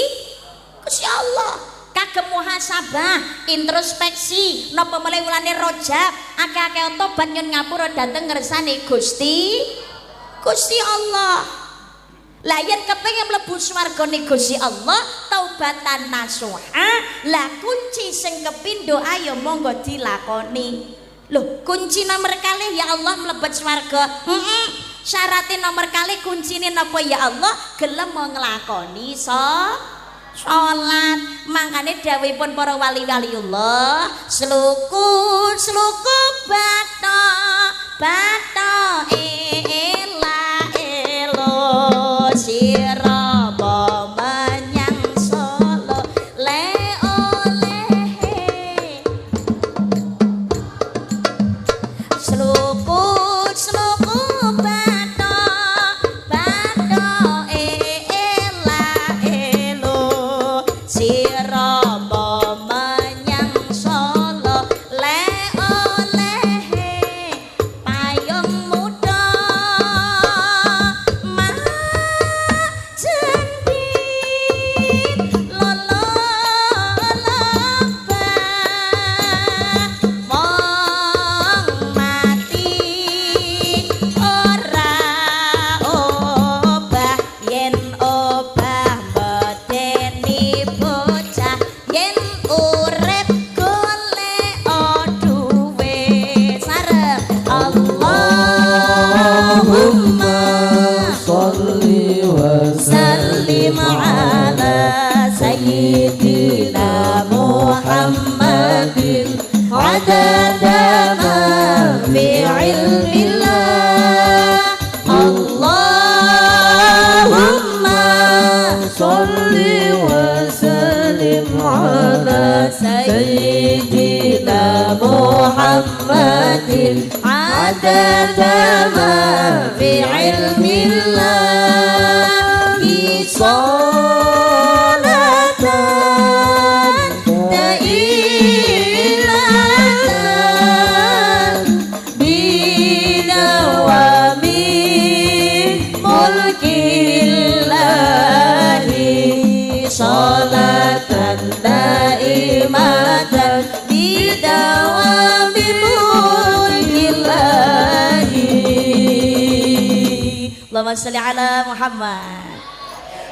Allah. Kagem muhasabah, introspeksi, napa mulai wulane Rajab, akeh-akeh tobat nyun ngapura dhateng ngersane Gusti Allah. Lah yen kepengin mlebu swargane Gusti Allah, taubatan nasuha, lah kunci sing kepindho ayo monggo dilakoni. Loh, kunci nomor kalih ya Allah mlebet swarga. Syaratnya nomor kali kuncine napa ya Allah, gelem mau nglakoni sholat. Mangkane dawuhipun para wali-waliullah, sluku bata ela elo siraba menyang Solo le oleh sluku payung muda salli wa sallim ala sayyidina Muhammadin adada ma fi ilmillah. Allahumma salli wa sallim ala sayyidina Muhammadin adada ma fi ilmillah. Bi salatan daimatan bidawami mulkillahi. Salatan daimatan bidawami mulkillahi. Allahumma sholli ala Muhammad.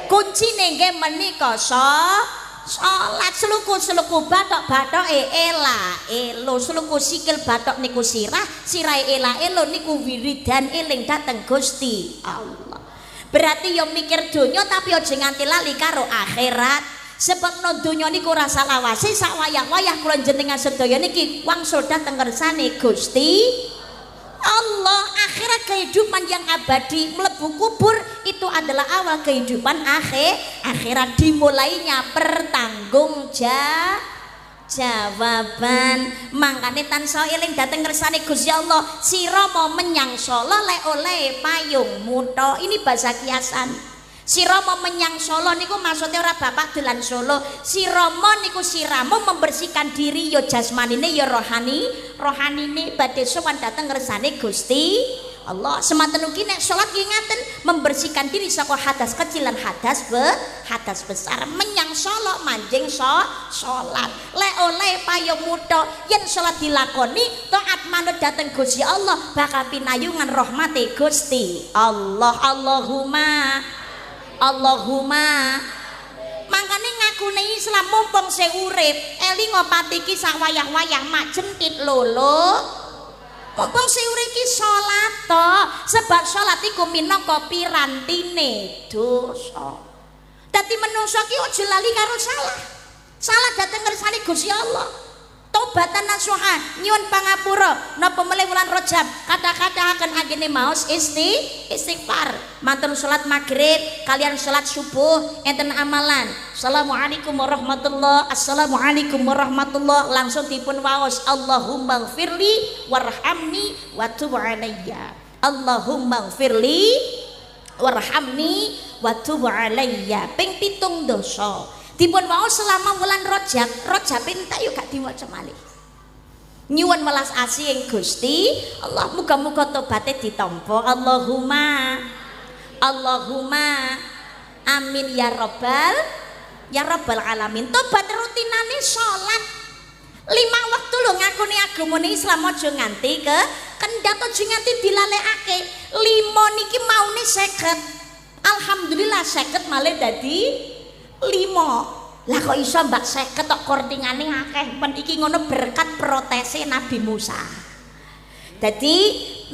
Kuncine nggih menika salat sluku bathok elo sluku sikil bathok niku sirahe elo niku wiridan eling dhateng Gusti Allah. Berarti yo mikir donya tapi aja nganti lali karo akhirat. Sebab no donya niku rasa lawase sak wayah-wayah kula jenengan sedaya niki wangsul dhateng kersane Gusti Allah. Akhirat kehidupan yang abadi, mlebu kubur itu adalah awal kehidupan akhirat. Dimulainya pertanggungjawaban. Mangkane tansah eling dhateng ngersane Gusti Allah. Sira mau menyang Solo lek oleh payung muto. Ini bahasa kiasan. Sirama menyang Solo niku maksudnya ora bapak dolan Solo. Sirama niku siramu membersihkan diri ya jasmanine ya rohanine badhe sowan dhateng ngersane Gusti Allah. Semanten ugi nek salat nggih ngaten, membersihkan diri saka hadas kecil lan hadas besar. Menyang Solo manjing salat. Lek oleh payung muda yen salat dilakoni taat manut dhateng Gusti Allah bakal pinayungan rahmate Gusti Allah. Allahumma mangkane ngakune Islam mumpung se urip eling ngopati iki sak wayah-wayah mak jentit lolo mumpung se urip iki salat to. Sebab salat iku minangka pirantine dosa. Dadi menungso ki aja lali karo salah dhateng ngersane Gusti Allah. Tobatan nasuha nyuwun pangapura napa melih wulan Rajab kata-kata akan agene maos istighfar mantun salat maghrib kalian salat subuh enten amalan assalamualaikum warahmatullah langsung dipun waos Allahumma gfirli warhamni wa tub alayya. Allahumma gfirli warhamni wa tub alayya ping 7 dosa dipun waos selama wulan Rajab entek yo gak diwaca malih. Nyuwun welas asih ing Gusti Allah muga-muga tobaté ditampa. Allahumma amin ya rabbal alamin. Tobat rutinane salat 5 waktu lho ngakuni agamane Islam aja nganti kendhat aja nganti dilalekake. 5 niki maune 50. Alhamdulillah 50 malih dadi 5. Lah kok iso mbak 50 tok kortingane akeh men iki ngono berkat protese Nabi Musa. Dadi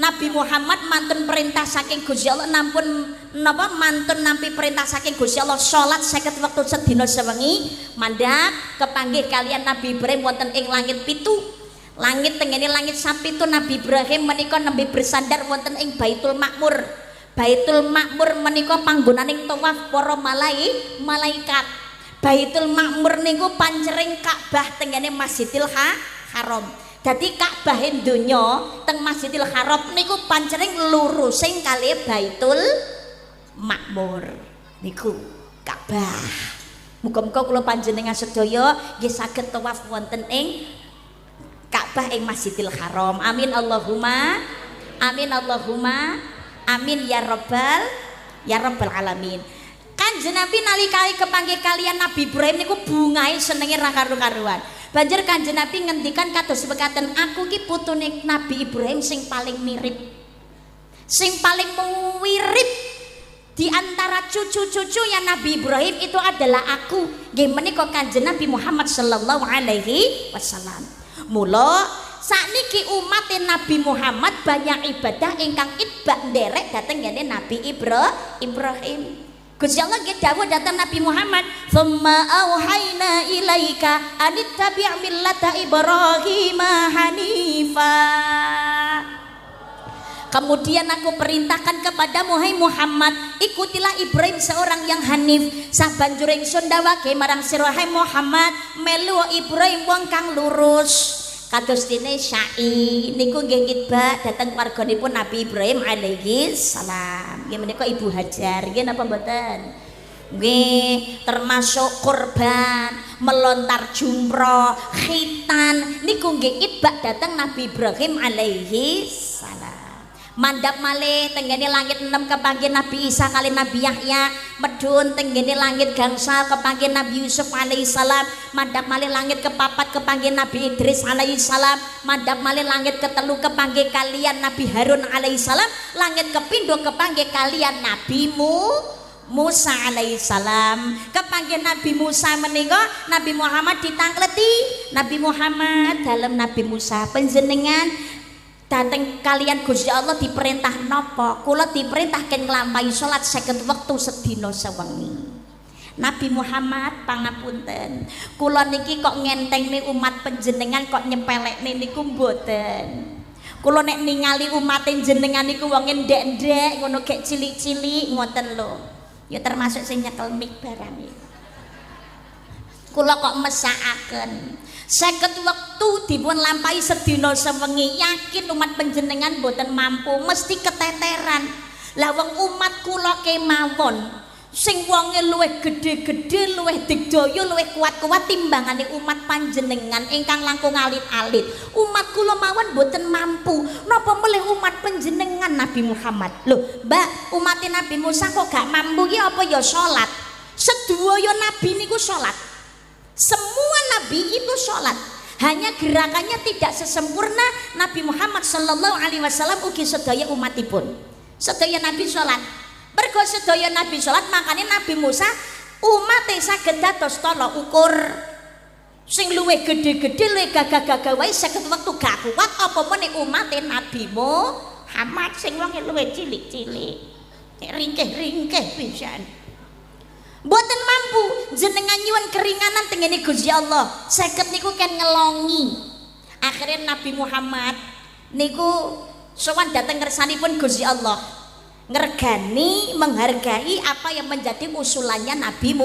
Nabi Muhammad mantun perintah saking Gusti Allah mantun nampi perintah saking Gusti Allah salat 50 wektu sedina sewengi mandhap kepanggih kalian Nabi Ibrahim wonten ing langit 7. Langit tengene langit sapitu Nabi Ibrahim menika nembe bersandar wonten ing Baitul Makmur. Baitul Makmur menika panggonaning tawaf para malaikat. Baitul Makmur niku pancering Ka'bah tengene Masjidil Haram. Dadi Ka'bah donya teng Masjidil Haram niku pancering lurusing kalih Baitul Makmur. Niku Ka'bah. Muga-muga kula panjenengan sedaya nggih saged tawaf wonten ing Ka'bah ing Masjidil Haram. Amin Allahumma amin ya rabbal alamin. Kanjeng Nabi nalika kepanggih kalian Nabi Ibrahim niku bungahe senenge ra karo-karuan. Banjur Kanjeng Nabi ngendikan kados mekaten, aku ki putune Nabi Ibrahim sing paling mirip. Sing paling mirip di antara cucu-cucu yang Nabi Ibrahim itu adalah aku. Nggih menika Kanjeng Nabi Muhammad sallallahu alaihi wasallam. Mula sakniki umat Nabi Muhammad banyak ibadah ingkang itbak nderek dhateng ngene Nabi Ibrahim. Gusti Allah nggih dawuh dhateng Nabi Muhammad, "Tsumma auhayna ilaika anittabi' millata Ibrahim hanifa." Kemudian aku perintahkan kepadamu hai Muhammad, ikutilah Ibrahim seorang yang hanif. Sabanjure ingsun dawuhake marang sira hai Muhammad, melu Ibrahim wong kang lurus. Kados dene syai niku nggih kitbak dhateng warganipun Nabi Ibrahim alaihi salam. Nggih menika Ibu Hajar, nggih napa mboten? Nggih, termasuk kurban, melontar jumroh, khitan niku nggih kitbak dhateng Nabi Ibrahim alaihi salam. Mandap malih tenggene langit 6 kepanggih Nabi Isa kali Nabi Yahya, medun tenggene langit gangsal kepanggih Nabi Yusuf alaihi salam, mandap malih langit kepapat kepanggih Nabi Idris alaihi salam, mandap malih langit ketelu kepanggih kalian Nabi Harun alaihi salam, langit kepindho kepanggih kalian Nabi Musa alaihi salam. Kepanggih Nabi Musa menika Nabi Muhammad ditangkleti. Nabi Muhammad dalam Nabi Musa panjenengan dateng kalian Gusti Allah diperintah napa? Kula diperintahkan nglampahi salat 50 wektu sedina sewengi. Nabi Muhammad pangapunten, kula niki kok ngentengne umat panjenengan kok nyepelekne niku mboten. Kula nek ningali umat jenengan niku wong ndek-ndek ngono gek cilik-cilik ngoten lho. Ya termasuk sing nyekel mik barang iki. Kula kok mesakaken 50 wektu dipun lampahi sedina sewengi, yakin umat panjenengan boten mampu, mesti keteteran. Lah wong umat kula kemawon sing wonge luwih gedhe-gedhe, luwih digdaya, luwih kuat-kuat timbangane umat panjenengan ingkang langkung alit-alit. Umat kula mawon boten mampu. Napa melih umat panjenengan Nabi Muhammad? Lho, Mbak, umat Nabi Musa kok gak mampu ki apa ya salat? Sedaya nabi niku salat. Semua nabi itu sholat, hanya gerakannya tidak sesempurna Nabi Muhammad sallallahu alaihi wasallam ugi sedaya umatipun. Sedaya nabi sholat. Mergo sedaya nabi sholat makanya Nabi Musa umate saged dados tolak ukur. Sing luwih gedhe-gedhe luwih gagah-gagah wae 50 wektu gak kuat apa meneh umate Nabi Muhammad sing wong luwih cilik-cilik. Ringkih-ringkih pisan. Mboten mampu jenengan nyuwun keringanan tengene Gusti Allah 50 niku kan ngelongi. Akhirnya Nabi Muhammad niku sowan dateng ngersanipun Gusti Allah, ngergani menghargai apa yang menjadi usulannya Nabi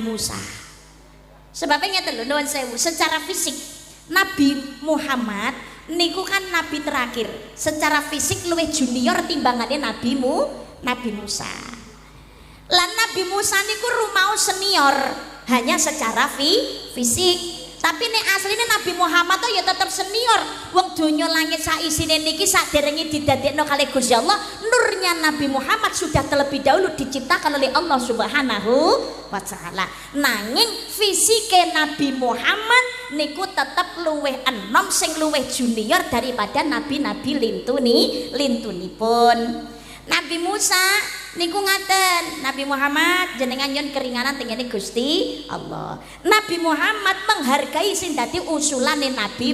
Musa. Sebabnya ngeten lho nuwun sewu, secara fisik Nabi Muhammad niku kan nabi terakhir, secara fisik luwih junior timbangane Nabi Musa. Lan Nabi Musa niku rumau senior hanya secara fisik. Tapi nek asline Nabi Muhammad tuh ya tetap senior. Wong donya langit sak isine niki saderenge didadekno kali Gusti Allah, nurnya Nabi Muhammad sudah terlebih dahulu diciptakan oleh Allah Subhanahu wa taala. Nanging fisike Nabi Muhammad niku tetap luweh enom sing luweh junior daripada nabi-nabi lintunipun. Nabi Musa niku ngaten, Nabi Muhammad jenengan nyuwun keringanan tengene Gusti Allah. Nabi Muhammad menghargai sing dadi usulane Nabi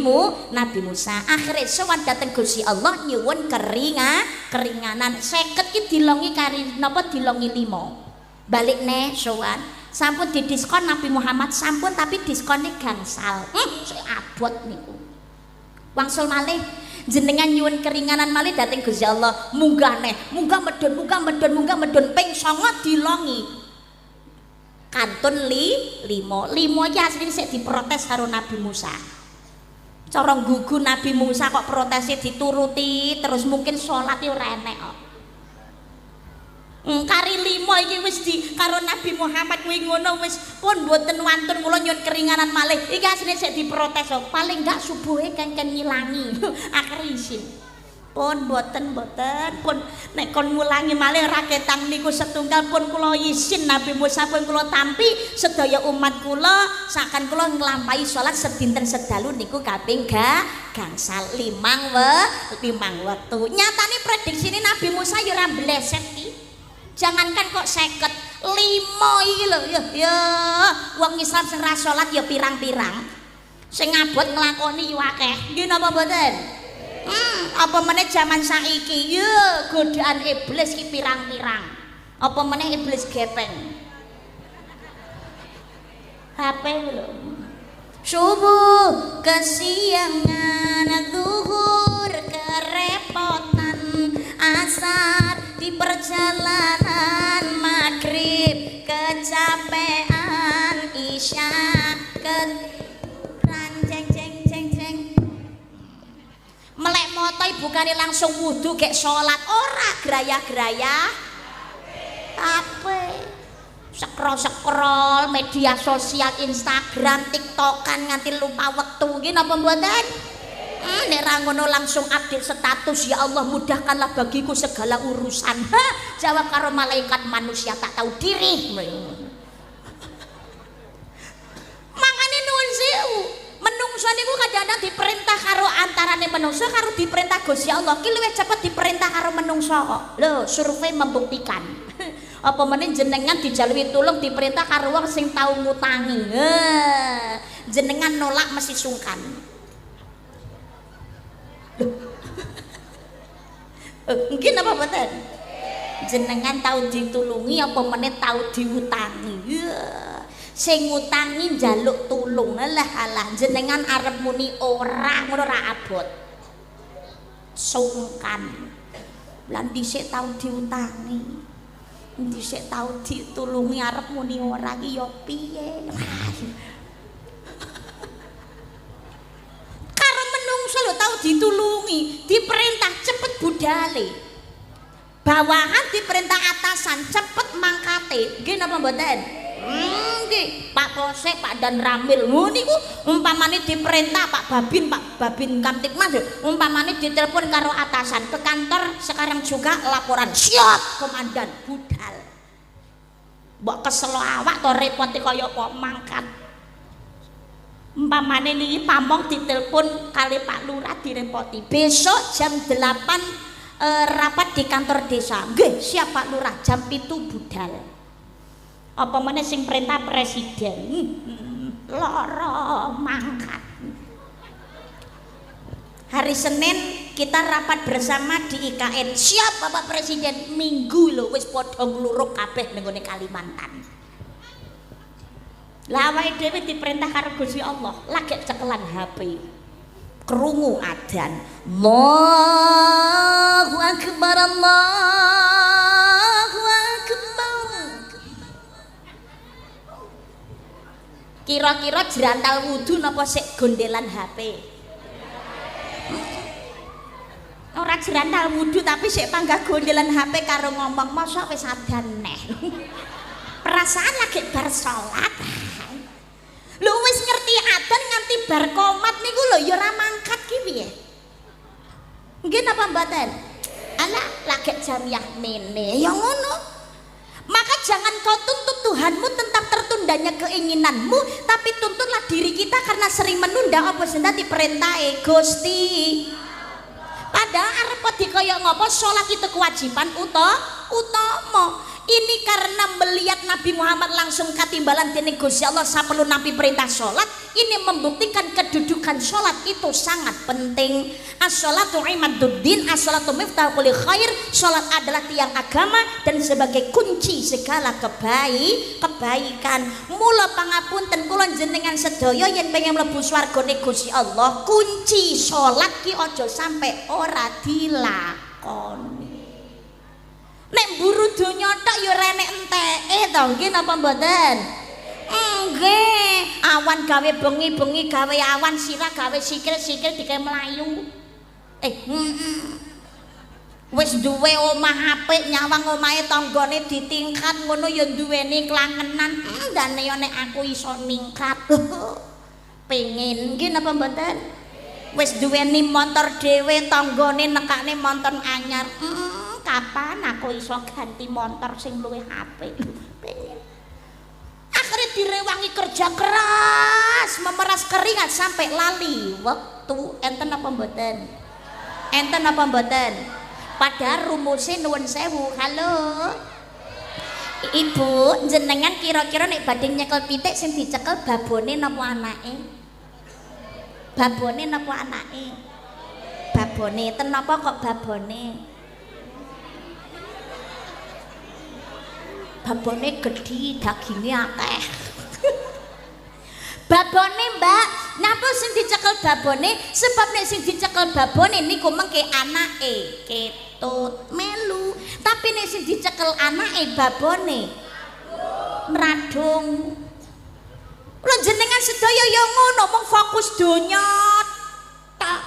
Musa. Akhire sowan dateng Gusti Allah nyuwun keringanan 50 ki dilongi kari napa dilongi 5. Balik neh sowan sampun didiskon Nabi Muhammad sampun tapi diskonnya gangsal. Abot niku. Wangsul malih jenengan nyuwun keringanan malih dateng Gusti Allah, munggah medun ping 9 dilongi kantun 5 iki asline sik diprotes karo Nabi Musa. Cara nggugu Nabi Musa kok protesnya dituruti terus mungkin salat yo ora enek kok. Kari 5 iki wis di karo Nabi Muhammad kuwi ngono wis pun mboten wantun kula nyuwun keringanan malih. Iki asline sik diprotes kok. Paling gak subuhe kengken ngilangi. Akhir isin. Pun mboten pun nek kon ngulangi malih ra ketang niku setunggal pun kula isin Nabi Musa pun kula tampi sedaya umat kula sakan kula nglampahi salat sedinten sedalu niku kaping gangsal 5 wektu. Nyatane prediksine Nabi Musa ya ora bleset iki. Jangankan kok 50, 5 iki lho ya wong Islam sing ra salat ya pirang-pirang. Sing ngabot nglakoni yo akeh. Nggih napa mboten? Apa meneh jaman saiki yo godaan iblis ki pirang-pirang. Apa meneh iblis gepeng. HP lho. Subuh kesiangan zuhur kerepotan asar di perjalanan maghrib kecapean isya jeng jeng jeng jeng melek moto ibukane langsung wudu gek salat ora graya-graya apa scroll media sosial Instagram TikTokan nganti lupa wektu nggih napa mboten? Nek ra ngono langsung update status ya Allah mudahkanlah bagiku segala urusan. Jawab karo malaikat manusia tak tahu diri. Makane nuwun sewu. Menungso niku kadang-kadang diperintah karo antarane menungso karo diperintah Gusti Allah. Ki luwih cepet diperintah karo menungso kok. Lho, survei membuktikan. Apa meneh jenengan dijaluwi tulung diperintah karo wong sing tau ngutangi. Jenengan nolak mesti sungkan. Mungkin apa mboten? Jenengan tau ditulungi apa meneh tau diutangi. Sing ngutangi njaluk tulung. Alah jenengan arep muni ora ngono ra abot. Sungkan. Lan dhisik tau diutangi. Dhisik tau ditulungi arep muni ora ki ya piye. Karo menungso lho tau ditulungi, diperintah cepet budale. Bawahan diperintah atasan cepet mangkate. Nggih napa mboten? Nggih, Pak Posek, Pak Dan Ramil. Niku umpamane diperintah Pak Babin Kamtipmas umpamane ditelepon karo atasan ke kantor sekarang juga laporan. Siap, komandan budal. Mbok kesel awak to repote kaya apa mangkat. Umpamane niki pamong ditelepon kali Pak Lurah direpoti. Besok jam 8 rapat di kantor desa. Nggih, siap Pak Lurah, jam 7 budal. Apa meneh sing perintah presiden loro mangkat. Hari Senin kita rapat bersama di IKN. Siap Bapak Presiden, minggu lho wis padha ngluruk kabeh ning gone Kalimantan. Lah awake dhewe diperintah karo Gusti Allah, lagi cekelan HP. Krungu adzan. Allahu Akbar Allahu Akbar. Kira-kira jerantal wudu napa sik gondelan HP? Ora jerantal wudu tapi sik panggah gondelan HP karo ngomong masa wis adan neh. Perasaan lagi bar salat. Lho wis ngerti adan nganti bar komat niku lho ya ora mangkat ki piye? Nggih napa mboten? Alah lagi jamiah mene ya ngono. Maka jangan kau tuntut Tuhanmu tentang tertundanya keinginanmu, tapi tuntutlah diri kita karena sering menunda apa senda diperintahe Gusti. Padahal arep dikaya ngopo salat itu kewajiban utama. Ini karena melihat Nabi Muhammad langsung katimbalan dening Gusti Allah saperlu Nabi perintah salat, ini membuktikan kedudukan salat itu sangat penting. As-salatu imaduddin, as-salatu miftahul kulli khair. Salat adalah tiang agama dan sebagai kunci segala kebaikan. Mula pangapunten kula jenengan sedaya yen pengen mlebu swargane Gusti Allah, kunci salat ki aja sampai ora dilakoni. Nek mburu donya tok ya renek enteke to, nggih napa mboten? Nggih, awan gawe bengi-bengi gawe awan, sirah gawe sikil-sikil dikae mlayu. Wis duwe omah apik, nyawang omahe tanggane ditingkat ngono ya duweni klangenan. Dane ya nek aku iso ningkat. Pengen nggih napa mboten? Wis duweni motor dhewe, tanggane nekane montor anyar. Kapan aku iso ganti motor sing luwih apik? Pengen. Akhirnya direwangi kerja keras, memeras keringat sampai lali waktu. Enten apa mboten? Enten apa mboten? Padahal rumusnya nuwun sewu. Halo Ibu, jenengan kira-kira nek badhe nyekel pitik sing dicekel babone napa anake? Babone napa anake? Babone. Ten napa kok babone? Babone gedhi, dagingnya akeh. Babone Mbak, napa sing dicekel babone? Sebab nek sing dicekel babone niku mengke anake ketut melu. Tapi nek sing dicekel anake babone mradung. Lho jenengan sedaya ya ngono, mung fokus donya tok.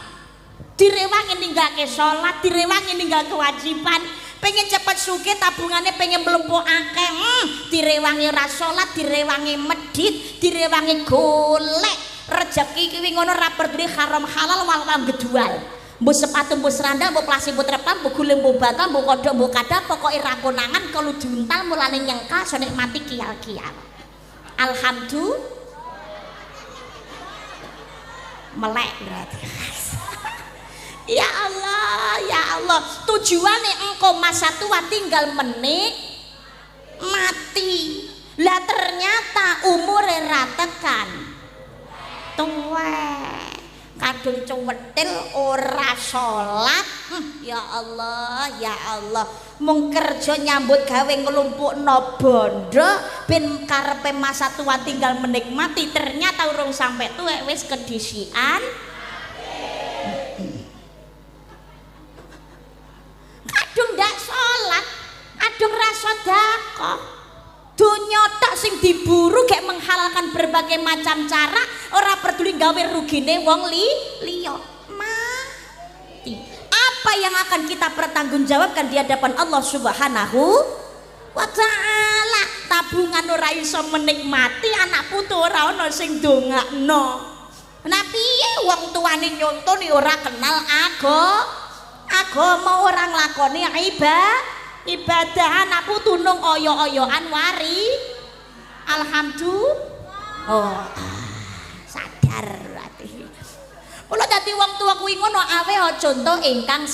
Direwangi ninggake salat, direwangi ninggal kewajiban. Pengen cepet sugih tabungannya pengen mlempuk akeh. Direwangi ora salat, direwangi medhit, direwangi golek rezeki kuwi ngono ra peduli haram halal wal gedual. Mbok sepatu mbok seranda mbok plasi mbok trepam mbok guling mbok batal mbok kodhok mbok kadah pokoke ra konangan kalau diuntal mulane nyengka so nikmati kial-kial. Alhamdulillah melek berarti. Ya Allah, tujuannya engkau masa tua tinggal menit mati. Lah ternyata umure ra tekan tuwek. Kadung cuwetil ora salat. Ya Allah, mung kerja nyambut gawe nglumpukno bondo ben karepe masa tua tinggal menikmati, ternyata urung sampai tuwek wis kedisian. Kadung ndak salat, kadung ra sedekah. Dunya tok sing diburu gek menghalalkan berbagai macam cara, ora peduli gawe rugine wong liya. Mati. Apa yang akan kita pertanggungjawabkan di hadapan Allah Subhanahu wa taala? Tabungan ora iso menikmati, anak putu ora ana sing ndongakno. Nah piye wong tuane nyontoni ora kenal agama, ora nglakoni ibadah, anak putu nung oyo-oyoan wari. Alhamdulillah. Sadar berarti. Mula dadi wong tua kuwi ngono awe aja contoh ingkang